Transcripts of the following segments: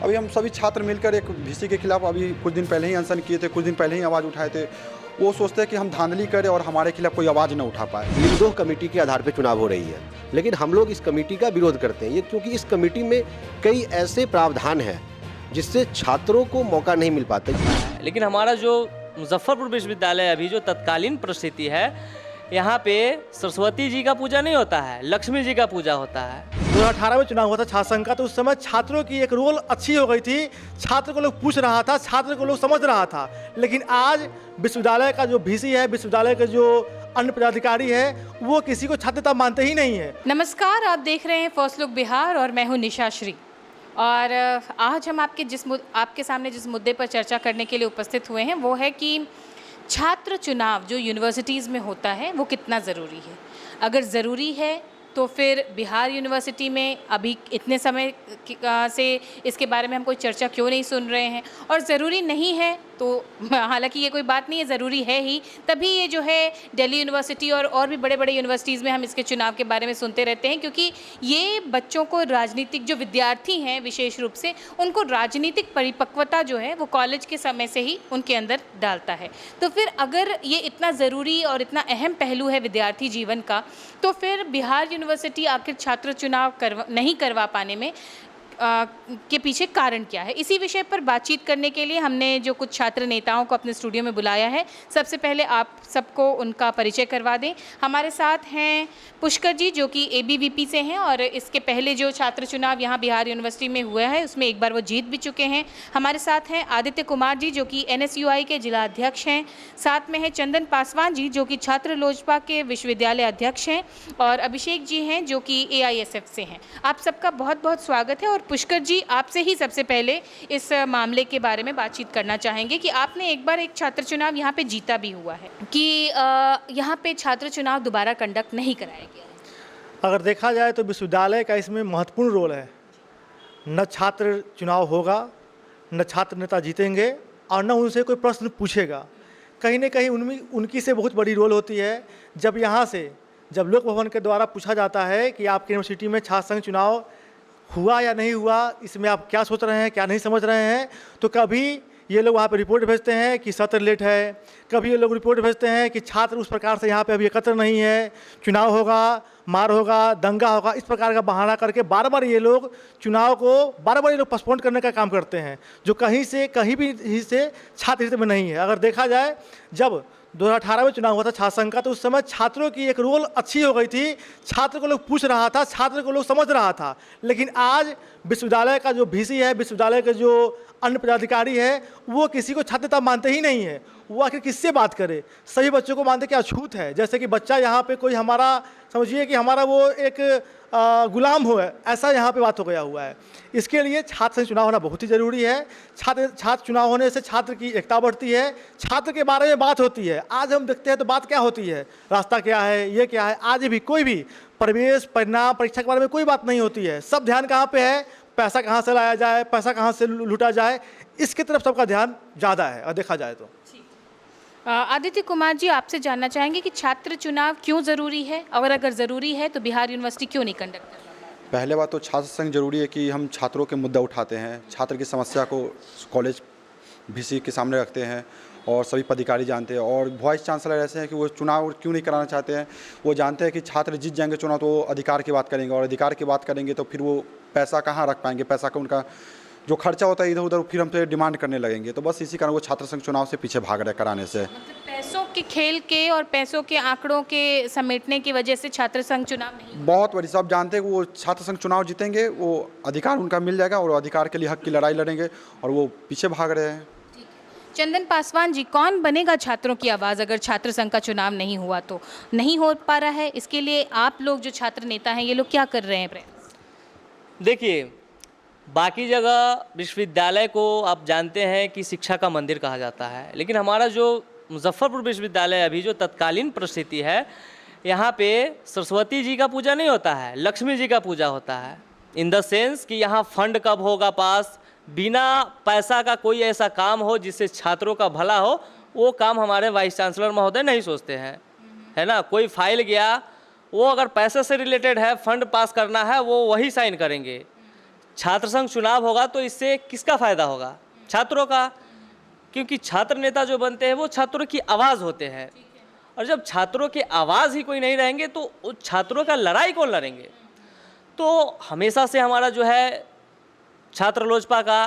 अभी हम सभी छात्र मिलकर एक वीसी के खिलाफ अभी कुछ दिन पहले ही अनशन किए थे, कुछ दिन पहले ही आवाज़ उठाए थे। वो सोचते हैं कि हम धांधली करें और हमारे खिलाफ कोई आवाज़ न उठा पाए। लिंगदोह कमेटी के आधार पर चुनाव हो रही है, लेकिन हम लोग इस कमेटी का विरोध करते हैं, ये क्योंकि इस कमेटी में कई ऐसे प्रावधान हैं जिससे छात्रों को मौका नहीं मिल पाता। लेकिन हमारा जो मुजफ्फरपुर विश्वविद्यालय अभी जो तत्कालीन परिस्थिति है, यहाँ पे सरस्वती जी का पूजा नहीं होता है, लक्ष्मी जी का पूजा होता है। 2018 में चुनाव हुआ था छात्र संघ का, तो उस समय छात्रों की एक रोल अच्छी हो गई थी। छात्र को लोग पूछ रहा था, छात्र को लोग समझ रहा था। लेकिन आज विश्वविद्यालय का जो वीसी है, विश्वविद्यालय के जो अन्य पदाधिकारी है, वो किसी को छात्रता मानते ही नहीं है। नमस्कार, आप देख रहे हैं फर्स्ट लुक बिहार और मैं हूँ निशा श्री। और आज हम आपके सामने जिस मुद्दे पर चर्चा करने के लिए उपस्थित हुए हैं वो है कि छात्र चुनाव जो यूनिवर्सिटीज़ में होता है वो कितना ज़रूरी है। अगर ज़रूरी है तो फिर बिहार यूनिवर्सिटी में अभी इतने समय से इसके बारे में हम कोई चर्चा क्यों नहीं सुन रहे हैं, और ज़रूरी नहीं है तो हालांकि ये कोई बात नहीं है, ज़रूरी है ही, तभी ये जो है दिल्ली यूनिवर्सिटी और भी बड़े बड़े यूनिवर्सिटीज़ में हम इसके चुनाव के बारे में सुनते रहते हैं, क्योंकि ये बच्चों को राजनीतिक, जो विद्यार्थी हैं विशेष रूप से, उनको राजनीतिक परिपक्वता जो है वो कॉलेज के समय से ही उनके अंदर डालता है। तो फिर अगर ये इतना ज़रूरी और इतना अहम पहलू है विद्यार्थी जीवन का, तो फिर बिहार यूनिवर्सिटी आखिर छात्र चुनाव नहीं करवा पाने में के पीछे कारण क्या है। इसी विषय पर बातचीत करने के लिए हमने जो कुछ छात्र नेताओं को अपने स्टूडियो में बुलाया है। सबसे पहले आप सबको उनका परिचय करवा दें। हमारे साथ हैं पुष्कर जी, जो कि एबीवीपी से हैं और इसके पहले जो छात्र चुनाव यहाँ बिहार यूनिवर्सिटी में हुआ है उसमें एक बार वो जीत भी चुके हैं। हमारे साथ हैं आदित्य कुमार जी, जो कि NSUI के जिला अध्यक्ष हैं। साथ में है चंदन पासवान जी, जो कि छात्र लोजपा के विश्वविद्यालय अध्यक्ष हैं, और अभिषेक जी हैं, जो कि AISF से हैं। आप सबका बहुत बहुत स्वागत है। और पुष्कर जी, आपसे ही सबसे पहले इस मामले के बारे में बातचीत करना चाहेंगे कि आपने एक बार एक छात्र चुनाव यहाँ पे जीता भी हुआ है कि यहाँ पे छात्र चुनाव दोबारा कंडक्ट नहीं कराया गया है। अगर देखा जाए तो विश्वविद्यालय का इसमें महत्वपूर्ण रोल है। न छात्र चुनाव होगा, न छात्र नेता जीतेंगे, और न उनसे कोई प्रश्न पूछेगा। कहीं न कहीं उनकी से बहुत बड़ी रोल होती है। जब यहाँ से जब लोक भवन के द्वारा पूछा जाता है कि आपकी यूनिवर्सिटी में छात्र संघ चुनाव हुआ या नहीं हुआ, इसमें आप क्या सोच रहे हैं, क्या नहीं समझ रहे हैं, तो कभी ये लोग वहाँ पे रिपोर्ट भेजते हैं कि सत्र लेट है, कभी ये लोग रिपोर्ट भेजते हैं कि छात्र उस प्रकार से यहाँ पे अभी एकत्र नहीं है, चुनाव होगा, मार होगा, दंगा होगा, इस प्रकार का बहाना करके बार बार ये लोग चुनाव को पोस्टपोन करने का काम करते हैं, जो कहीं भी से छात्र हित में नहीं है। अगर देखा जाए, जब 2018 में चुनाव हुआ था छात्र संघ का, तो उस समय छात्रों की एक रोल अच्छी हो गई थी। छात्र को लोग पूछ रहा था, छात्र को लोग समझ रहा था। लेकिन आज विश्वविद्यालय का जो वीसी है, विश्वविद्यालय के जो अन्य पदाधिकारी है, वो किसी को छात्रता मानते ही नहीं है। वो आखिर किससे बात करे? सभी बच्चों को मानते क्या छूत है? जैसे कि बच्चा यहाँ पे कोई हमारा, समझिए कि हमारा वो एक गुलाम हो, ऐसा यहाँ पे बात हो गया हुआ है। इसके लिए छात्र संघ चुनाव होना बहुत ही ज़रूरी है। छात्र चुनाव होने से छात्र की एकता बढ़ती है, छात्र के बारे में बात होती है। आज हम देखते हैं तो बात क्या होती है, रास्ता क्या है, ये क्या है। आज भी कोई भी प्रवेश, परिणाम, परीक्षा के बारे में कोई बात नहीं होती है। सब ध्यान कहाँ पे है? पैसा कहाँ से लाया जाए, पैसा कहाँ से लूटा जाए, इसकी तरफ सबका ध्यान ज़्यादा है। और देखा जाए तो आदित्य कुमार जी, आपसे जानना चाहेंगे कि छात्र चुनाव क्यों ज़रूरी है, और अगर ज़रूरी है तो बिहार यूनिवर्सिटी क्यों नहीं कंडक्ट कर रहा है? पहले बात तो छात्र संघ जरूरी है कि हम छात्रों के मुद्दा उठाते हैं, छात्र की समस्या को कॉलेज वीसी के सामने रखते हैं, और सभी पदाधिकारी जानते हैं। और वाइस चांसलर ऐसे हैं कि वो चुनाव क्यों नहीं कराना चाहते हैं। वो जानते हैं कि छात्र जीत जाएंगे चुनाव तो वो अधिकार की बात करेंगे, और अधिकार की बात करेंगे तो फिर वो पैसा कहाँ रख पाएंगे, पैसा का उनका जो खर्चा होता है इधर उधर, फिर हमसे डिमांड करने लगेंगे। तो बस इसी कारण वो छात्र संघ चुनाव से पीछे भाग रहे कराने से। मतलब पैसों के खेल के और पैसों के आंकड़ों के समेटने की वजह से छात्र संघ चुनाव नहीं। बहुत बड़ी, सब जानते हैं कि वो छात्र संघ चुनाव जीतेंगे, वो अधिकार उनका मिल जाएगा, और अधिकार के लिए हक की लड़ाई लड़ेंगे, और वो पीछे भाग रहे हैं। चंदन पासवान जी, कौन बनेगा छात्रों की आवाज़ अगर छात्र संघ का चुनाव नहीं हुआ तो? नहीं हो पा रहा है, इसके लिए आप लोग जो छात्र नेता हैं ये लोग क्या कर रहे हैं प्रयास? देखिए, बाकी जगह विश्वविद्यालय को आप जानते हैं कि शिक्षा का मंदिर कहा जाता है, लेकिन हमारा जो मुजफ्फरपुर विश्वविद्यालय अभी जो तत्कालीन परिस्थिति है, यहाँ पे सरस्वती जी का पूजा नहीं होता है, लक्ष्मी जी का पूजा होता है। इन द सेंस कि यहाँ फंड कब होगा पास, बिना पैसा का कोई ऐसा काम हो जिससे छात्रों का भला हो, वो काम हमारे वाइस चांसलर महोदय नहीं सोचते हैं, है ना। कोई फाइल गया, वो अगर पैसे से रिलेटेड है, फंड पास करना है, वो वही साइन करेंगे। छात्र संघ चुनाव होगा तो इससे किसका फ़ायदा होगा? छात्रों का, क्योंकि छात्र नेता जो बनते हैं वो छात्रों की आवाज़ होते हैं, और जब छात्रों की आवाज़ ही कोई नहीं रहेंगे तो उस छात्रों का लड़ाई कौन लड़ेंगे? तो हमेशा से हमारा जो है छात्र लोजपा का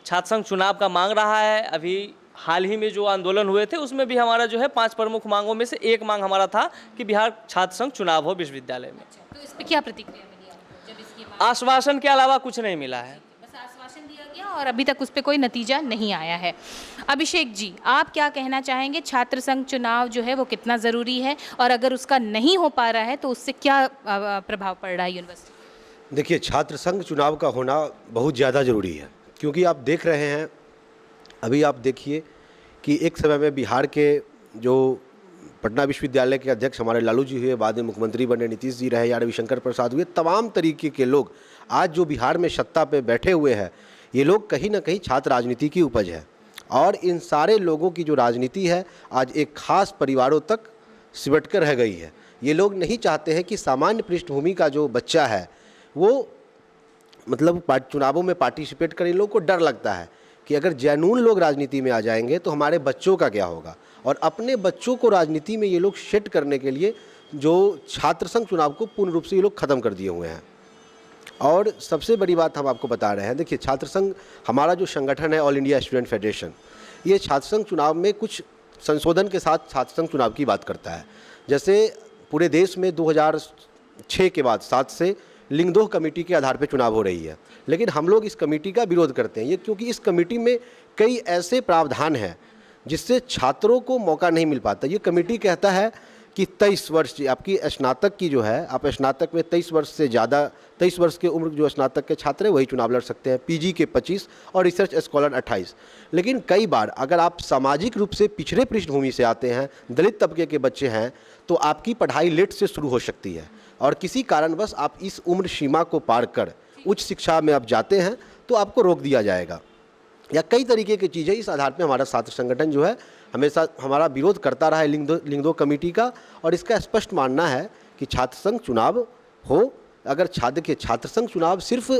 छात्र संघ चुनाव का मांग रहा है। अभी हाल ही में जो आंदोलन हुए थे उसमें भी हमारा जो है 5 प्रमुख मांगों में से एक मांग हमारा था कि बिहार छात्र संघ चुनाव हो विश्वविद्यालय में। तो इस पे क्या प्रतिक्रिया मिली आपको जब इसकी आश्वासन के अलावा कुछ नहीं मिला है। बस आश्वासन दिया गया और अभी तक उस पर कोई नतीजा नहीं आया है। अभिषेक जी, आप क्या कहना चाहेंगे? छात्र संघ चुनाव जो है वो कितना ज़रूरी है, और अगर उसका नहीं हो पा रहा है तो उससे क्या प्रभाव पड़ रहा है यूनिवर्सिटी? देखिए, छात्र संघ चुनाव का होना बहुत ज़्यादा ज़रूरी है, क्योंकि आप देख रहे हैं, अभी आप देखिए कि एक समय में बिहार के जो पटना विश्वविद्यालय के अध्यक्ष हमारे लालू जी हुए, बाद में मुख्यमंत्री बने नीतीश जी रहे या रविशंकर प्रसाद हुए, तमाम तरीके के लोग आज जो बिहार में सत्ता पे बैठे हुए हैं, ये लोग कहीं ना कहीं छात्र राजनीति की उपज है। और इन सारे लोगों की जो राजनीति है आज एक खास परिवारों तक सिमट कर रह गई है। ये लोग नहीं चाहते हैं कि सामान्य पृष्ठभूमि का जो बच्चा है वो मतलब चुनावों में पार्टिसिपेट करें। लोगों को डर लगता है कि अगर जैनून लोग राजनीति में आ जाएंगे तो हमारे बच्चों का क्या होगा, और अपने बच्चों को राजनीति में ये लोग सेट करने के लिए जो छात्र संघ चुनाव को पूर्ण रूप से ये लोग ख़त्म कर दिए हुए हैं। और सबसे बड़ी बात हम आपको बता रहे हैं, देखिए छात्र संघ हमारा जो संगठन है ऑल इंडिया स्टूडेंट फेडरेशन, ये छात्र संघ चुनाव में कुछ संशोधन के साथ छात्र संघ चुनाव की बात करता है। जैसे पूरे देश में 2006 के बाद 7 से लिंगदोह कमेटी के आधार पर चुनाव हो रही है, लेकिन हम लोग इस कमेटी का विरोध करते हैं। ये क्योंकि इस कमेटी में कई ऐसे प्रावधान हैं जिससे छात्रों को मौका नहीं मिल पाता। ये कमेटी कहता है कि 23 वर्ष आपकी स्नातक की जो है, आप स्नातक में 23 वर्ष से ज़्यादा 23 वर्ष के उम्र जो स्नातक के छात्र हैं वही चुनाव लड़ सकते हैं, पीजी के 25 और रिसर्च स्कॉलर 28। लेकिन कई बार अगर आप सामाजिक रूप से पिछड़े पृष्ठभूमि से आते हैं, दलित तबके के बच्चे हैं, तो आपकी पढ़ाई लेट से शुरू हो सकती है, और किसी कारणवश आप इस उम्र सीमा को पार कर उच्च शिक्षा में आप जाते हैं तो आपको रोक दिया जाएगा, या कई तरीके की चीज़ें। इस आधार पर हमारा छात्र संगठन जो है हमेशा हमारा विरोध करता रहा है लिंगदोह कमेटी का, और इसका स्पष्ट मानना है कि छात्र संघ चुनाव हो। अगर छात्र संघ चुनाव सिर्फ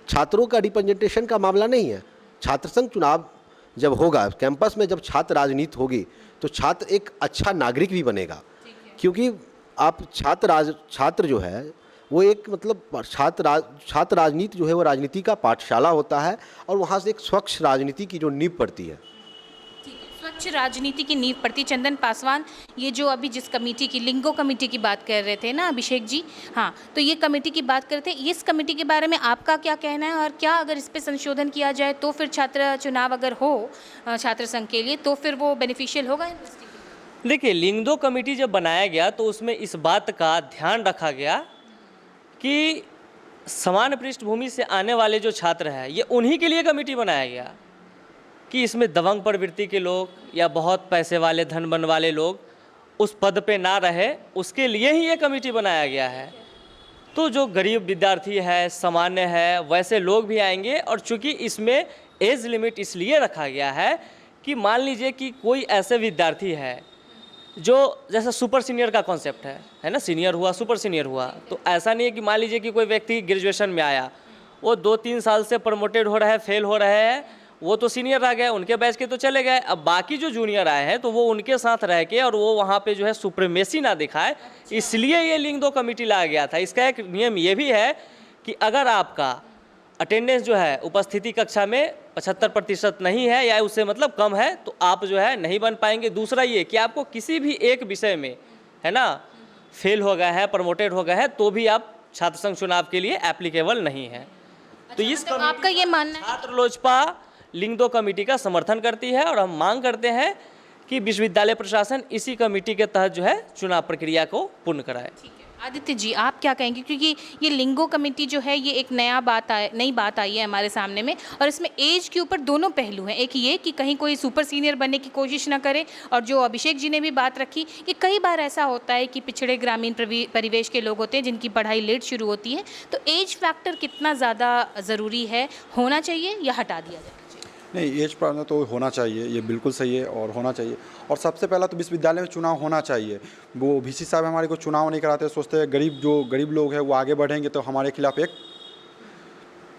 छात्रों का रिप्रेजेंटेशन का मामला नहीं है। छात्र संघ चुनाव जब होगा, कैंपस में जब छात्र राजनीति होगी तो छात्र एक अच्छा नागरिक भी बनेगा, क्योंकि आप छात्र जो है वो एक मतलब छात्र राजनीति जो है वो राजनीति का पाठशाला होता है, और वहाँ से एक स्वच्छ राजनीति की जो नींव पड़ती है। स्वच्छ राजनीति की नींव पड़ती। चंदन पासवान, ये जो अभी जिस कमेटी की लिंगो कमेटी की बात कर रहे थे ना अभिषेक जी, हाँ, तो ये कमेटी की बात करते हैं, इस कमेटी के बारे में आपका क्या कहना है, और क्या अगर इस पे संशोधन किया जाए तो फिर छात्र चुनाव अगर हो छात्र संघ के लिए तो फिर वो बेनिफिशियल होगा? देखिए, लिंगदोह कमेटी जब बनाया गया तो उसमें इस बात का ध्यान रखा गया कि समान पृष्ठभूमि से आने वाले जो छात्र हैं ये उन्हीं के लिए कमेटी बनाया गया कि इसमें दबंग प्रवृत्ति के लोग या बहुत पैसे वाले धनबन वाले लोग उस पद पे ना रहे, उसके लिए ही ये कमेटी बनाया गया है। तो जो गरीब विद्यार्थी है, सामान्य है, वैसे लोग भी आएंगे। और चूंकि इसमें एज लिमिट इसलिए रखा गया है कि मान लीजिए कि कोई ऐसे विद्यार्थी है जो जैसा सुपर सीनियर का कॉन्सेप्ट है ना, सीनियर हुआ सुपर सीनियर हुआ, तो ऐसा नहीं है कि मान लीजिए कि कोई व्यक्ति ग्रेजुएशन में आया, वो 2-3 साल से प्रमोटेड हो रहा है, फेल हो रहे हैं, वो तो सीनियर आ गए, उनके बैच के तो चले गए। अब बाकी जो जूनियर आए हैं तो वो उनके साथ रह के और वो वहाँ पे जो है सुप्रीमेसी ना दिखाए, इसलिए ये लिंगदोह कमेटी लाया गया था। इसका एक नियम ये भी है कि अगर आपका अटेंडेंस जो है उपस्थिति कक्षा में 75% नहीं है या उससे मतलब कम है तो आप जो है नहीं बन पाएंगे। दूसरा ये कि आपको किसी भी एक विषय में है ना फेल हो गए हैं, प्रमोटेड हो गए हैं, तो भी आप छात्र संघ चुनाव के लिए एप्लीकेबल नहीं है। तो इस तो आपका ये मानना है? छात्र लोजपा लिंगदोह कमेटी का समर्थन करती है और हम मांग करते हैं कि विश्वविद्यालय प्रशासन इसी कमेटी के तहत जो है चुनाव प्रक्रिया को पूर्ण कराए। आदित्य जी, आप क्या कहेंगे? क्योंकि ये लिंगो कमेटी जो है ये एक नई बात आई है हमारे सामने में, और इसमें एज के ऊपर दोनों पहलू हैं। एक ये कि कहीं कोई सुपर सीनियर बनने की कोशिश ना करे, और जो अभिषेक जी ने भी बात रखी कि कई बार ऐसा होता है कि पिछड़े ग्रामीण परिवेश के लोग होते हैं जिनकी पढ़ाई लेट शुरू होती है, तो एज फैक्टर कितना ज़्यादा ज़रूरी है, होना चाहिए या हटा दिया जाए? नहीं, एज पर तो होना चाहिए, ये बिल्कुल सही है और होना चाहिए। और सबसे पहला तो विश्वविद्यालय में चुनाव होना चाहिए। वो वीसी साहब हमारे को चुनाव नहीं कराते, सोचते हैं गरीब लोग हैं वो आगे बढ़ेंगे तो हमारे खिलाफ एक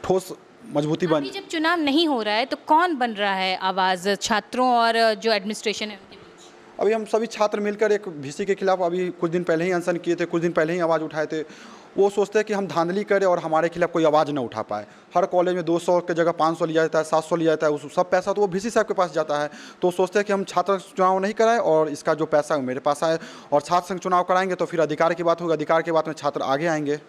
ठोस मजबूती बन। अभी जब चुनाव नहीं हो रहा है तो कौन बन रहा है आवाज़ छात्रों और जो एडमिनिस्ट्रेशन है उनके बीच? अभी हम सभी छात्र मिलकर एक वीसी के खिलाफ अभी कुछ दिन पहले ही अनशन किए थे, कुछ दिन पहले ही आवाज़ उठाए थे। वो सोचते हैं कि हम धांधली करें और हमारे खिलाफ कोई आवाज़ ना उठा पाए। हर कॉलेज में 200 की जगह 500 लिया जाता है, 700 लिया जाता है, उस सब पैसा तो वो वीसी साहब के पास जाता है। तो वो सोचते हैं कि हम छात्र चुनाव नहीं कराएं और इसका जो पैसा है वो मेरे पास आए, और छात्र संघ चुनाव कराएंगे तो फिर अधिकार की बात होगी, अधिकार की बात में छात्र आगे आएंगे।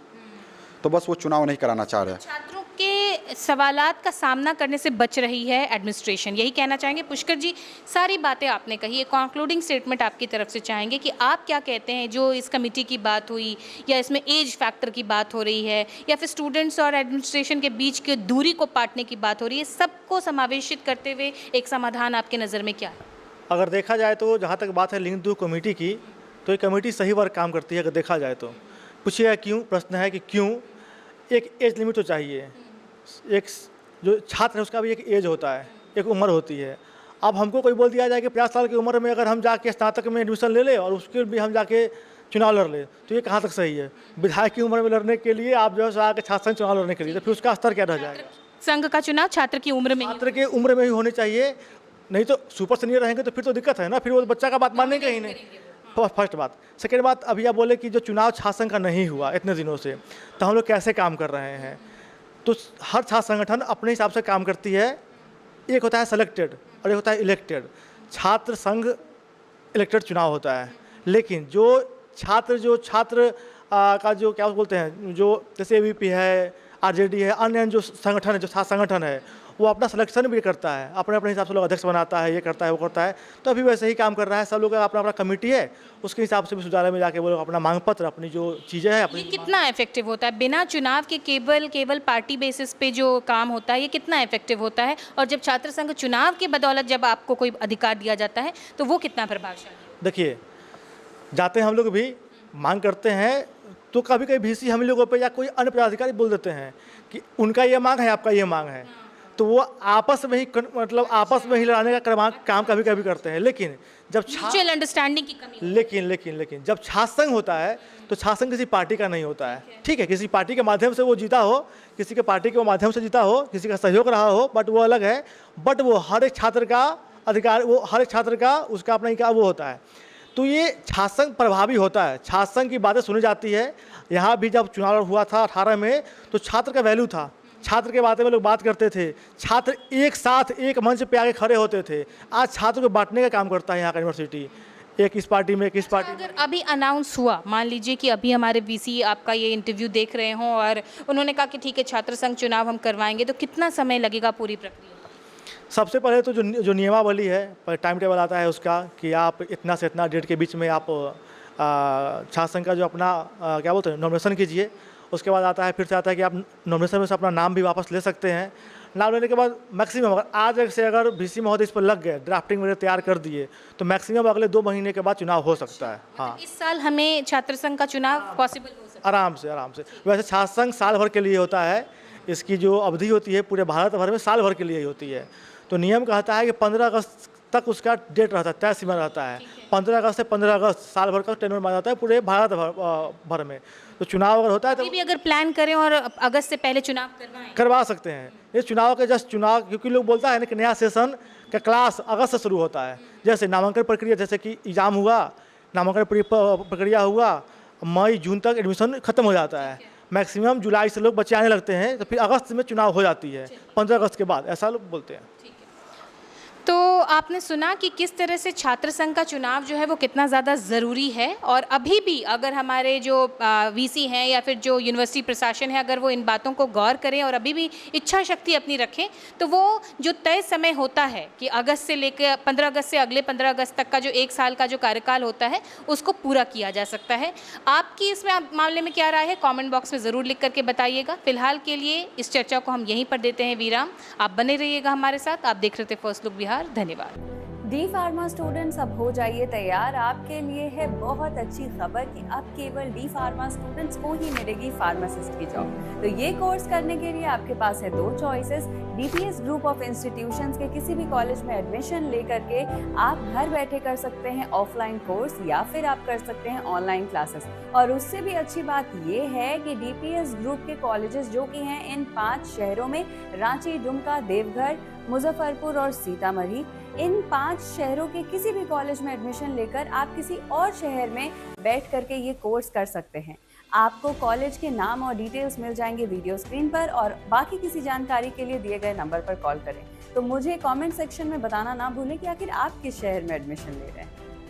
तो बस वो चुनाव नहीं कराना चाह रहे हैं। छात्रों के सवालात का सामना करने से बच रही है एडमिनिस्ट्रेशन, यही कहना चाहेंगे? पुष्कर जी, सारी बातें आपने कही, एक कंक्लूडिंग स्टेटमेंट आपकी तरफ से चाहेंगे कि आप क्या कहते हैं, जो इस कमेटी की बात हुई या इसमें एज फैक्टर की बात हो रही है या फिर स्टूडेंट्स और एडमिनिस्ट्रेशन के बीच की दूरी को पाटने की बात हो रही है, सबको समावेशित करते हुए एक समाधान आपके नज़र में क्या है? अगर देखा जाए तो जहाँ तक बात है लिंक 2 कमेटी की, तो ये कमेटी सही वर्क काम करती है। अगर देखा जाए तो पूछिएगा क्यों, प्रश्न है कि क्यों। एक एज लिमिट तो चाहिए, एक जो छात्र है उसका भी एक एज होता है, एक उम्र होती है। अब हमको कोई बोल दिया जाए कि 50 साल की उम्र में अगर हम जाके स्नातक में एडमिशन ले लें और उसके भी हम जाके चुनाव लड़ लें, तो ये कहाँ तक सही है? विधायक की उम्र में लड़ने के लिए आप जो है आके छात्र संघ चुनाव लड़ने के लिए, तो फिर उसका स्तर क्या रह जाएगा? संघ का चुनाव छात्र की उम्र में ही छात्र के उम्र में ही होनी चाहिए, नहीं तो सुपर सीनियर रहेंगे तो फिर तो दिक्कत है ना, फिर वो बच्चा का बात मानेंगे ही नहीं। फर्स्ट बात। सेकेंड बात, अभी आप बोले कि जो चुनाव छात्र संघ का नहीं हुआ इतने दिनों से, तो हम लोग कैसे काम कर रहे हैं? तो हर छात्र संगठन अपने हिसाब से काम करती है। एक होता है सेलेक्टेड और एक होता है इलेक्टेड। छात्र संघ इलेक्टेड चुनाव होता है, लेकिन जो छात्र का जो क्या बोलते हैं, जो जैसे AVP है, RJD है, अन्य जो संगठन है, जो छात्र संगठन है, वो अपना सिलेक्शन भी करता है, अपने अपने हिसाब से लोग अध्यक्ष बनाता है, ये करता है, वो करता है। तो अभी वैसे ही काम कर रहा है। सब लोग का अपना अपना कमेटी है, उसके हिसाब से भी सुधारे में जाके वो लोग अपना मांग पत्र, अपनी जो चीज़ें हैं ये अपनी। कितना इफेक्टिव होता है बिना चुनाव के? केवल पार्टी बेसिस पे जो काम होता है, ये कितना इफेक्टिव होता है? और जब छात्र संघ चुनाव की बदौलत जब आपको कोई अधिकार दिया जाता है तो वो कितना प्रभावशाली है? देखिए, जाते हैं हम लोग भी मांग करते हैं, तो कभी कभी VC हम लोगों पे या कोई अन्य पदाधिकारी बोल देते हैं कि उनका ये मांग है, आपका ये मांग है, तो वो आपस में ही मतलब आपस में ही लड़ाने का काम कभी कभी करते हैं। लेकिन जब म्यूचुअल अंडरस्टैंडिंग की कमी। लेकिन जब छात्र संघ होता है तो छात्र संघ किसी पार्टी का नहीं होता है। ठीक है, किसी पार्टी के माध्यम से वो जीता हो, किसी के पार्टी के माध्यम से जीता हो, किसी का सहयोग रहा हो, बट वो अलग है। बट वो हर एक छात्र का अधिकार, वो हर एक छात्र का उसका अपना ही वो होता है। तो ये छात्र संघ प्रभावी होता है, छात्र संघ की बातें सुनी जाती है। यहाँ भी जब चुनाव हुआ था 18 में, तो छात्र का वैल्यू था, छात्र के बारे में लोग बात करते थे, छात्र एक साथ एक मंच पे आके खड़े होते थे। आज छात्र को बांटने का काम करता है यहाँ का यूनिवर्सिटी, एक इस पार्टी में, एक इस पार्टी में। अगर अभी अनाउंस हुआ, मान लीजिए कि अभी हमारे VC आपका ये इंटरव्यू देख रहे हों और उन्होंने कहा कि ठीक है छात्र संघ चुनाव हम करवाएंगे, तो कितना समय लगेगा पूरी प्रक्रिया? सबसे पहले तो जो नियमावली है, टाइम टेबल आता है उसका कि आप इतना से इतना डेट के बीच में आप छात्र संघ का जो अपना क्या बोलते हैं नॉमिनेशन कीजिए। उसके बाद आता है, फिर से आता है कि आप नॉमिनेशन में से अपना नाम भी वापस ले सकते हैं। नाम लेने के बाद मैक्सिमम आज से अगर VC महोदय इस पर लग गए, ड्राफ्टिंग वगैरह तैयार कर दिए, तो मैक्सिमम अगले 2 महीने के बाद चुनाव हो सकता है। हाँ, इस साल हमें छात्र संघ का चुनाव पॉसिबल हो सकता आराम से। वैसे छात्र संघ साल भर के लिए होता है, इसकी जो अवधि होती है पूरे भारत भर में साल भर के लिए ही होती है। तो नियम कहता है कि 15 अगस्त तक उसका डेट रहता है, तय सीमा रहता है। 15 अगस्त से 15 अगस्त साल भर का टेन्योर माना जाता है पूरे भारत भर में। तो चुनाव अगर होता है तो अभी भी अगर प्लान करें और अगस्त से पहले चुनाव करवा सकते हैं। ये चुनाव के जस्ट चुनाव, क्योंकि लोग बोलता है ना कि नया सेशन का क्लास अगस्त से शुरू होता है। जैसे नामांकन प्रक्रिया, जैसे कि एग्ज़ाम हुआ, नामांकन प्रक्रिया हुआ, मई जून तक एडमिशन खत्म हो जाता है। मैक्सिमम जुलाई से लोग बच्चे आने लगते हैं, तो फिर अगस्त में चुनाव हो जाती है, 15 अगस्त के बाद, ऐसा लोग बोलते हैं। तो आपने सुना कि किस तरह से छात्र संघ का चुनाव जो है वो कितना ज़्यादा ज़रूरी है। और अभी भी अगर हमारे जो VC हैं या फिर जो यूनिवर्सिटी प्रशासन है, अगर वो इन बातों को गौर करें और अभी भी इच्छा शक्ति अपनी रखें, तो वो जो तय समय होता है कि अगस्त से लेकर 15 अगस्त से अगले 15 अगस्त तक का जो 1 साल का जो कार्यकाल होता है, उसको पूरा किया जा सकता है। आपकी इसमें मामले में क्या राय है, कॉमेंट बॉक्स में ज़रूर लिख करके बताइएगा। फिलहाल के लिए इस चर्चा को हम यहीं पर देते हैं विराम। आप बने रहिएगा हमारे साथ। आप देख रहे थे फर्स्ट लुक बिहार। धन्यवाद। डी फार्मा स्टूडेंट्स अब हो जाइए तैयार, आपके लिए है बहुत अच्छी खबर कि अब केवल डी फार्मा स्टूडेंट्स को ही मिलेगी फार्मासिस्ट की जॉब। तो ये कोर्स करने के लिए आपके पास है 2 choices. DPS group of institutions के किसी भी कॉलेज में एडमिशन लेकर के आप घर बैठे कर सकते हैं ऑफलाइन कोर्स, या फिर आप कर सकते हैं ऑनलाइन क्लासेस। और उससे भी अच्छी बात ये है कि डीपीएस ग्रुप के कॉलेजेस जो कि हैं इन 5 शहरों में, रांची, दुमका, देवघर, मुजफ्फरपुर और सीतामढ़ी, इन 5 शहरों के किसी भी कॉलेज में एडमिशन लेकर आप किसी और शहर में बैठ करके ये कोर्स कर सकते हैं। आपको कॉलेज के नाम और डिटेल्स मिल जाएंगे वीडियो स्क्रीन पर, और बाकी किसी जानकारी के लिए दिए गए नंबर पर कॉल करें। तो मुझे कमेंट सेक्शन में बताना ना भूलें कि आखिर आप किस शहर में एडमिशन ले रहे हैं।